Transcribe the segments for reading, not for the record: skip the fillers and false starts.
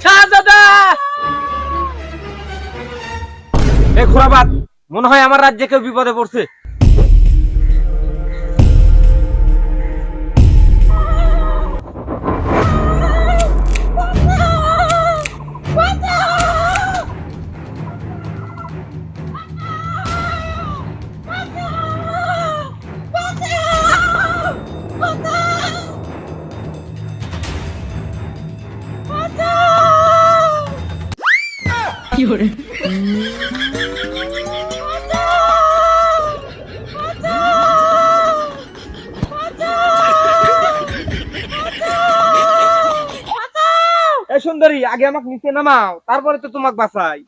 শাহজাদা এ ঘোড়াবাদ, মনে হয় আমার রাজ্যে কেউ বিপদে পড়ছে। সুন্দরী, আগে আমাকে নিচে নামাও, তারপরে তো তোমাকে বাঁচাই।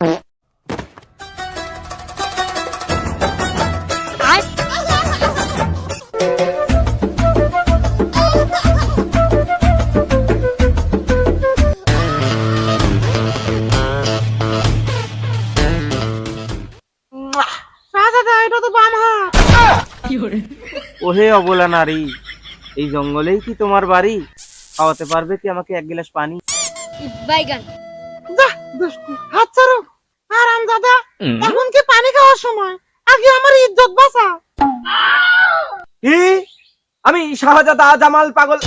ওহে অবলা নারী, এই জঙ্গলেই কি তোমার বাড়ি? খাওয়াতে পারবে কি আমাকে এক গ্লাস পানি? বাইগান হাত ছাড়ো হারামজাদা, এখন কি পানি খাওয়ার সময়? আগে আমার ইজ্জত বাঁচা। কি? আমি শাহজাদা জামাল পাগল,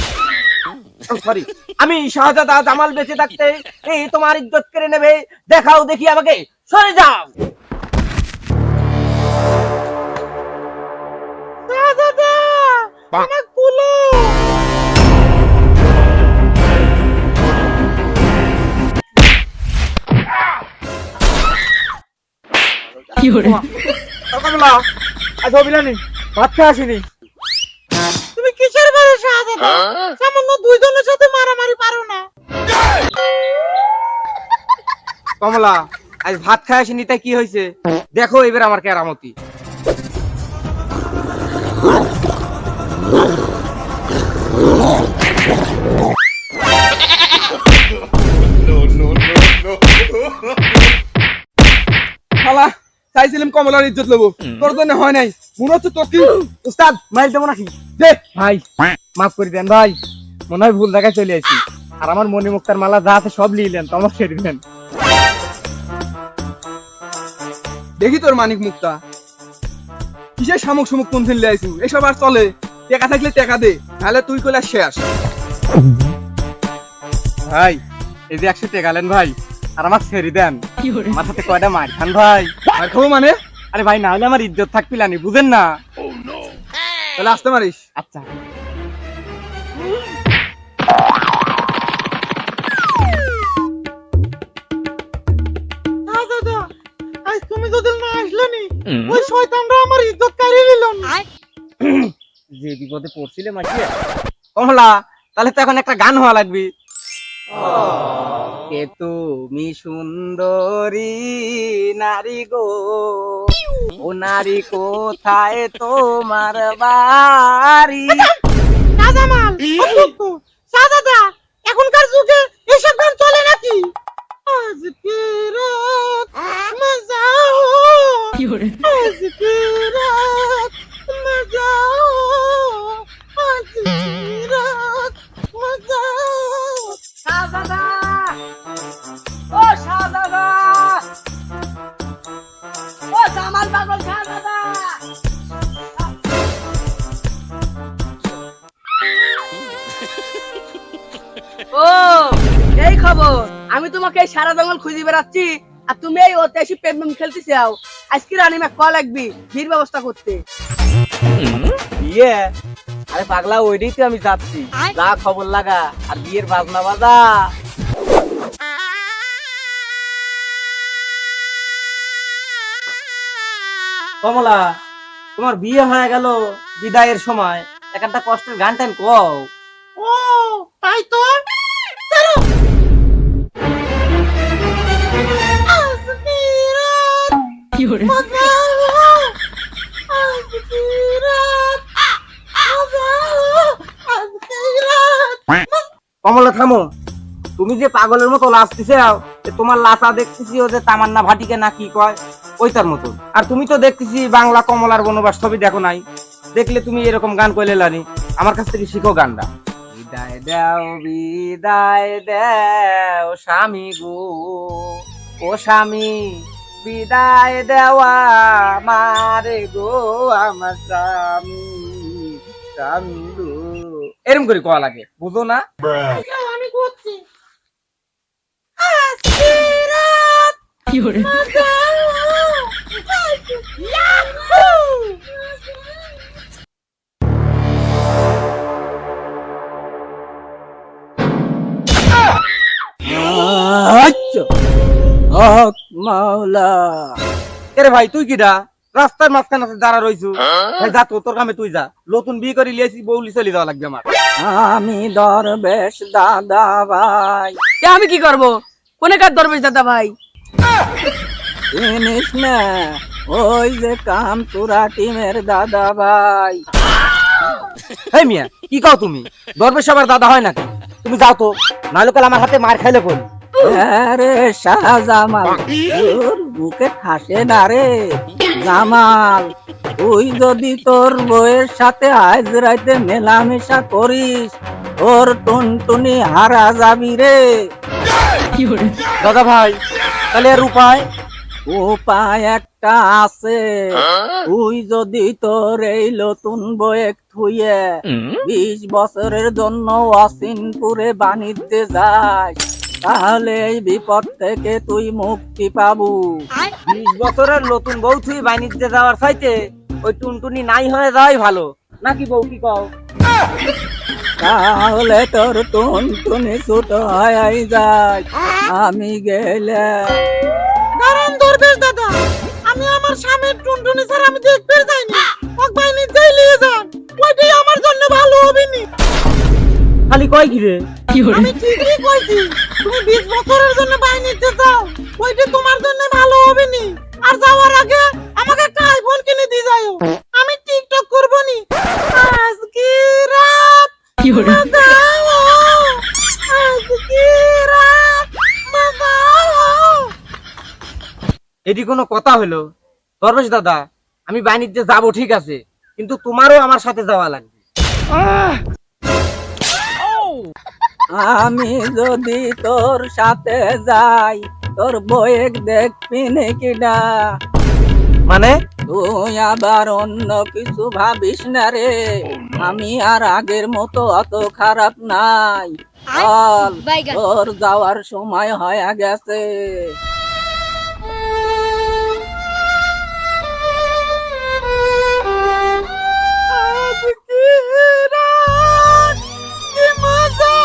সরি, আমি শাহজাদা জামাল বেঁচে থাকতে এই তোমার ইজ্জত কেড়ে নেবে? দেখাও দেখি আমাকে, সরে যাও। শাহজাদা আমাকে তুলো। কমলা, আজ অবিলানি ভাত খেয়ে আসিনি। তুমি কিসের বারে শাহজাদা? সামান্য দুইজনের সাথে মারামারি পারো না? কমলা, আজ ভাত খাই আসিনি তাই কি হয়েছে? দেখো এবার আমার কেরামতি। চাইছিলাম কমলার ইজ্জত নেবো, তোর জন্য হয় নাই। মনে হচ্ছে তোর কি উস্তাদ মাইল দেবো নাকি? দে ভাই, মাফ করে দেন ভাই, মনে হয় ভুল জায়গায় চলে আসি। আর আমার মনি মুক্তার মালা যা আছে সব নিলেন, তো আমার ছেড়ে দিলেন। দেখি তোর মানিক মুক্তা কিসের শামুক শামুক কোন ফেললে আইছু? এসব আর চলে? টাকা থাকলে টাকা দে, নাহলে তুই কইলা শেষ। ভাই এই যে 100 টাকা গেলেন ভাই, আর আমাকে ছেড়ে দেন। মাথাতে কয়টা মার খান ভাই। আর খাবো মানে? আরে ভাই, না হলে আমার ইজ্জত থাকবিলানি, বুঝেন না? তাহলে আসতে পারিস। আচ্ছা। শাহজাদা, আজ তুমি যদি না আসলে নি, ওই শয়তানরা আমার ইজ্জত কাড়িয়ে নিল না। যে বিপদে পড়ছিলে মাসি। কমলা, তাহলে তো এখন একটা গান হওয়া লাগবে। কে তুমি সুন্দরী নারী গো, ও নারী কোথায় তোমার বাড়ি? জামাল, শাহজাদা, এখনকার যুগে এসব গান চলে নাকি? আজ কি রাত মজা হো, আজ কি রাত মজা হো, আজ কি রাত মজা হো। শাহজাদা, ও শাহজাদা, ও জামাল পাগল শাহজাদা। ও এই খবর, আমি তোমাকে এই সারা জঙ্গল খুঁজে বেড়াচ্ছি, আর তুমি এই ঐতিহাসি প্রেম খেলতে চাও। আজকে রানিমা কল লাগবি বিয়ের ব্যবস্থা করতে। বিয়ে? আরে পাগলা, ওইটাই তো আমি যাচ্ছি। যা খবর লাগা আর বিয়ের বাজনা বাজা। কমলা, তোমার বিয়ে হয়ে গেল বিদায়ের সময়, একটা কষ্টের গান টান কও। ও তাই তো, কমলা থামো, তুমি যে পাগলের মতো লাচতেছে, তোমার লাচা দেখতেছি ও যে তামান্না ভাটিকে না কি কয় ওইটার মতো। আর তুমি তো দেখতেছি বাংলা কমলার বনবাস ছবি দেখো নাই, দেখলে তুমি এরকম গান কইলে লানি। আমার কাছ থেকে শিখো গানটা। বিদায় দেও স্বামী গো, ও স্বামী বিদায় দেওয়া মারে গো আমার স্বামী, স্বামী গো। এরম করে কোয়া লাগে, বুঝো না? আমি করছি আজকে রাত মজা ইয়াহু আচ্ছা হক মাওলা। এরে ভাই তুই কিডা রাস্তার মাঝখানে দাঁড়া রইছু? ভাই যা তো, তোর কামে তুই যা। নতুন বিয়ে করে লিয়েছি, বউলি চলে যাওয়া লাগবে আমার। আমি দরবেশ দাদা ভাই। আমি কি করব? কোনে কার দরবেশ দাদা ভাই? জানিস না ওই যে কাম তোরা টিমের দাদা ভাই। এই মিয়া কি কও তুমি? দরবেশ আবার দাদা হয় নাকি? তুমি যাও তো, নাহলে কাল আমার হাতে মার খাইলে কোন। আরে শাহজামাল, তোর বুকে ঠাসে না রে জামাল। তুই যদি তোর বউয়ের সাথে আজ রাইতে মেলামেশা করিস, তোর টুনটুনি হারা যাবি রে। দাদা ভাই তাহলে এর উপায়? উপায় একটা আছে। তুই যদি তোর এই নতুন বউয়ের থুইয়ে 20 বছরের জন্য অসিনপুরে বাণিজ্যে যাস, তাহলে এই বিপদ থেকে তুই মুক্তি পাবু। 20 বছরের নতুন বউ তুই বাণিজ্যে যাওয়ার চাইতে ওই টুনটুনি নাই হয়ে যাওয়াই ভালো, নাকি বউ কি কও? তাহলে তোর টুনটুনি ছোট হয়ে যায়, আমি গেলে। দাঁড়ান দরবেশ দাদা, আমি আমার স্বামীর টুনটুনি স্যার আমি দেখতে যাইনি, ওক ভাই নিজেই নিয়ে যান, ওইটাই আমার জন্য ভালো হবে নি। খালি কয় কি রে? আমি ঠিকই কইছি, তুমি 20 বছরের জন্য বাণিজ্যে যাও, ওইটা তোমার জন্য ভালো হবে নি। আর যাওয়ার আগে আমাকে একটা আইফোন কিনে দিয়ে যাও, আমি টিকটক করব নি। আজকে রাত বাজাও, আজকে রাত বাজাও। এটি কোনো কথা হলো? দরবেশ দাদা আমি বাণিজ্যে যাব ঠিক আছে, কিন্তু তোমারও আমার সাথে যাওয়া লাগবে। আমি যদি তোর সাথে যাই, তোর বয়েক দেখবি নাকি না? মানে তুই আবার অন্য কিছু ভাবিস না রে, আমি আর আগের মতো অত খারাপ নাই। চল, তোর যাওয়ার সময় হয়ে গেছে। আজকে রাত কি মজা,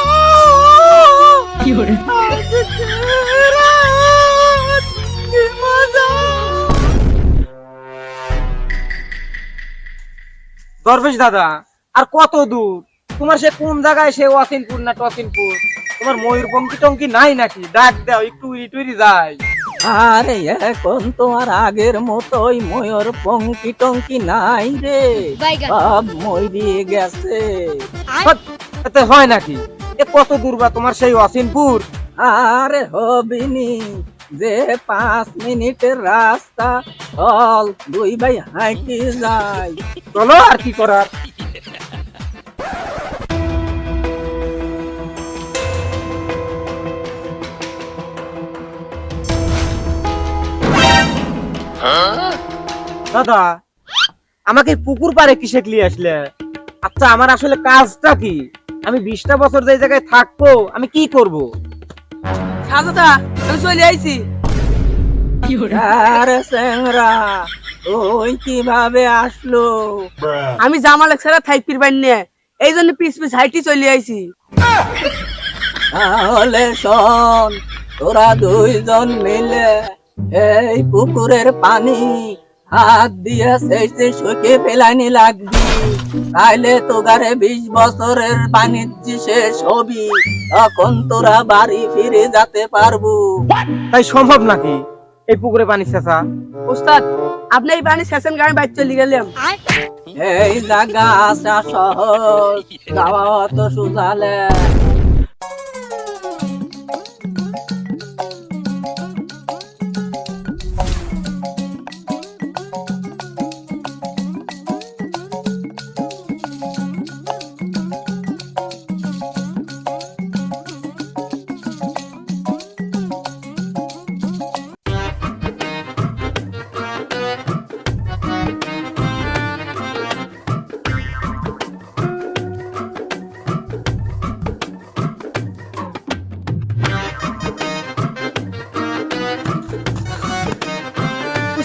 আজকে রাত কি মজা। দরবেশ দাদা আর কত দূর? তোমার সে কোন জায়গায়, সে ওয়াসিনপুর না টসিনপুর? তোমার ময়ূরপঙ্খী টঙ্কি নাই নাকি? ডাক দাও, একটু উড়ি টুরি যায়। আরে এখন তো আর আগের মতোই ময়ূরপঙ্খী টঙ্কি নাই রে, সব মরি গেছে। এতে হয় নাকি? এ কত দূর বা তোমার সেই ওয়াসিনপুর? আরে হবিনি, যে 5 মিনিটের রাস্তা, চল 2 ভাই হাঁটি যাই। চলো আর কি করার। দাদা আমাকে পুকুর পাড়ে কিসে নিয়ে আসলে? আচ্ছা আমার আসলে কাজটা কি? আমি 20টা বছর যে জায়গায় থাকবো, আমি কি করব? দাদা আমি চলে আইছি। আরে স্যাংরা ওই কিভাবে আসলো? আমি জামালেক ছাড়া থাইপির বাইনে, এই জন্য পিস পিস হাইটি চলে আইছি। তাহলে শোন, তোরা 2 জন মিলে এই পুকুরের পানি হাত দিয়ে সেচে শুকিয়ে ফেলানি লাগবি, তাইলে তোগারে 20 বছরের বাণিজ্য শেষ হবি, তখন তোরা বাড়ি ফিরে যেতে পারবো। তাই সম্ভব নাকি এই পুকুরে পানি সেচা? উস্তাদ আপনি এই পানি সেশন গাড়ি বাইর চলে গেলাম। এই জায়গা আসা সহজ, যাওয়া অত সুজালে।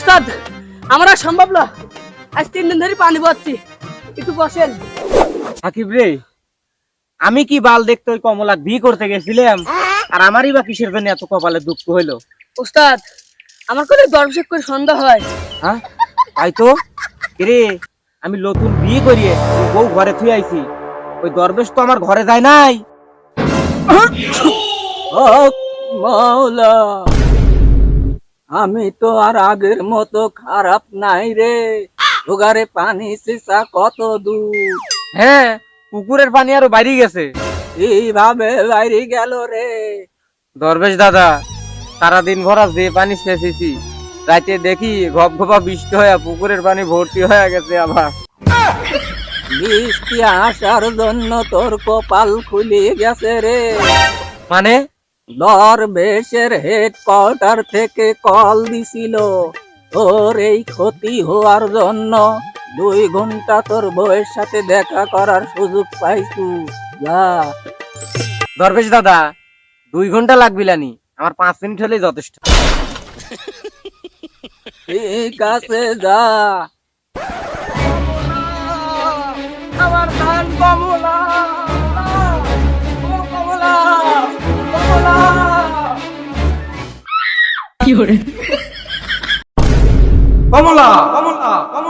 উস্তাদ আমার আর সম্ভব না, আজ 3 দিন ধরে পানি পাচ্ছি, একটু বসেন। সাকিব রে, আমি কি বাল দেখতে ওই কমলা বিয়ে করতে গেছিলাম, আর আমারই বা কিসের জন্য এত কপালে দুঃখ হইলো? উস্তাদ আমার কোনো দর্শক করে সন্দেহ হয়। হ্যাঁ তাই তো রে, আমি নতুন বিয়ে করিয়ে ওই বউ ঘরে থুই আইছি, ওই দরবেশ তো আমার ঘরে যায় নাই। মাওলা, আমি তো আর আগের মতো খারাপ নাই রে। ওগারে পানি সিসা কত দূর, হ্যাঁ পুকুরের পানি আরো বাইরে গেছে। এইভাবে বাইরে গেল রে। দরবেশ দাদা, সারাদিন ভরা যে পানি ছেঁচেছি, রাতে দেখি ঘপ ঘপা বৃষ্টি হয়ে পুকুরের পানি ভর্তি হয়ে গেছে আবার। বৃষ্টি আসার জন্য তোর কপাল খুলে গেছে রে। মানে দরবেশের হেডকোয়ার্টার থেকে কল দিছিল তোর এই ক্ষতি হওয়ার জন্য। 2 ঘন্টা তোর বউয়ের সাথে দেখা করার সুযোগ পাইছু। যা। দরবেশ দাদা, 2 ঘন্টা লাগবিলানি, আমার 5 মিনিট হলেই যথেষ্ট। ঠিক আছে, যা। আমার ধান কমলা, ও কমলা, কমলা। কমলা, কমলা, কমলা।